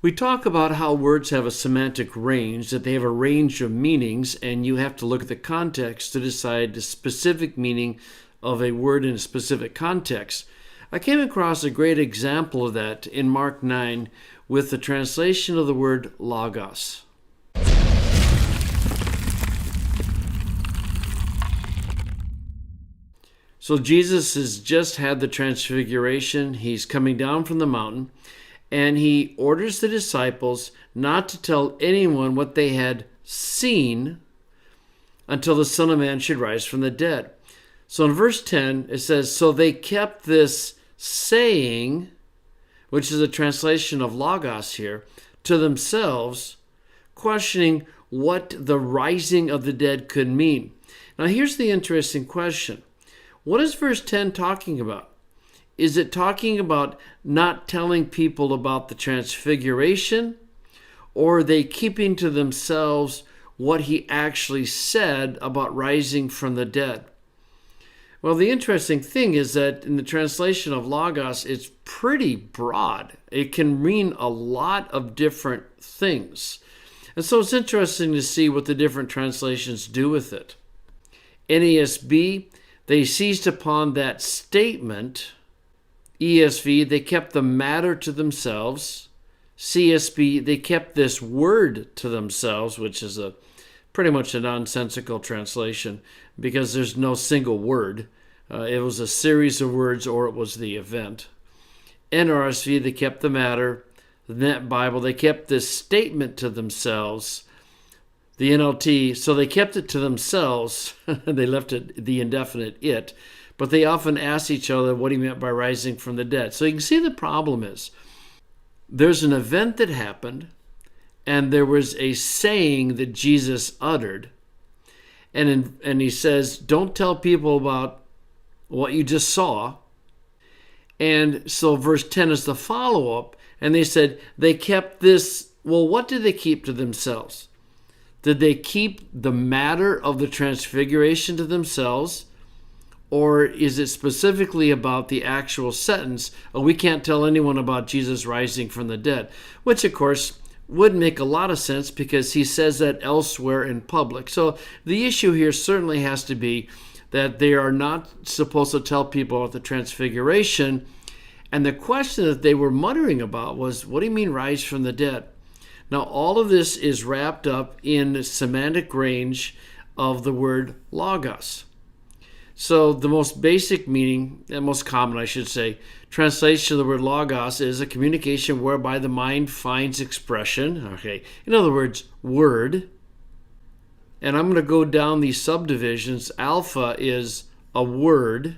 We talk about how words have a semantic range, that they have a range of meanings, and you have to look at the context to decide the specific meaning of a word in a specific context. I came across a great example of that in Mark 9 with the translation of the word logos. So Jesus has just had the transfiguration. He's coming down from the mountain, and he orders the disciples not to tell anyone what they had seen until the Son of Man should rise from the dead. So in verse 10, it says, so they kept this saying, which is a translation of logos here, to themselves, questioning what the rising of the dead could mean. Now here's the interesting question. What is verse 10 talking about? Is it talking about not telling people about the transfiguration, or are they keeping to themselves what he actually said about rising from the dead? Well, the interesting thing is that in the translation of logos, it's pretty broad. It can mean a lot of different things. And so it's interesting to see what the different translations do with it. NASB, they seized upon that statement. ESV, they kept the matter to themselves. CSB, they kept this word to themselves, which is pretty much a nonsensical translation because there's no single word. It was a series of words, or it was the event. NRSV, they kept the matter. The Net Bible, they kept this statement to themselves. The NLT, so they kept it to themselves. They left it the indefinite it, but they often asked each other what he meant by rising from the dead. So you can see the problem is there's an event that happened, and there was a saying that Jesus uttered, and he says, don't tell people about what you just saw. And so verse 10 is the follow-up, and they said they kept this. Well, what did they keep to themselves? Did they keep the matter of the transfiguration to themselves? Or is it specifically about the actual sentence, oh, we can't tell anyone about Jesus rising from the dead? Which, of course, would make a lot of sense because he says that elsewhere in public. So the issue here certainly has to be that they are not supposed to tell people about the transfiguration. And the question that they were muttering about was, what do you mean rise from the dead? Now, all of this is wrapped up in the semantic range of the word logos. So the most basic meaning, and most common, I should say, translation of the word logos is a communication whereby the mind finds expression. Okay, in other words, word. And I'm going to go down these subdivisions. Alpha is a word.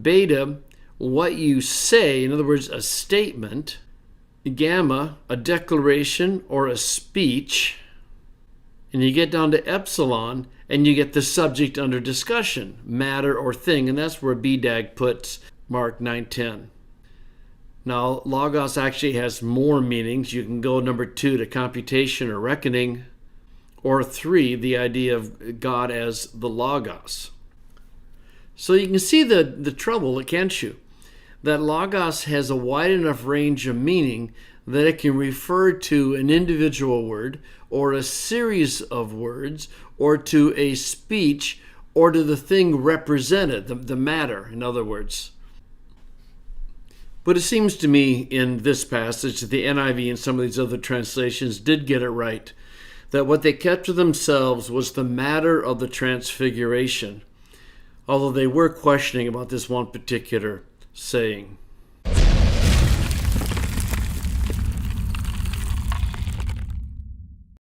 Beta, what you say, in other words, a statement. Gamma, a declaration or a speech. And you get down to epsilon, and you get the subject under discussion, matter or thing, and that's where BDAG puts Mark 9:10. Now, logos actually has more meanings. You can go number 2 to computation or reckoning, or 3, the idea of God as the logos. So you can see the trouble, can't you? That logos has a wide enough range of meaning that it can refer to an individual word or a series of words or to a speech or to the thing represented, the matter, in other words. But it seems to me in this passage that the NIV and some of these other translations did get it right, that what they kept to themselves was the matter of the transfiguration, although they were questioning about this one particular saying.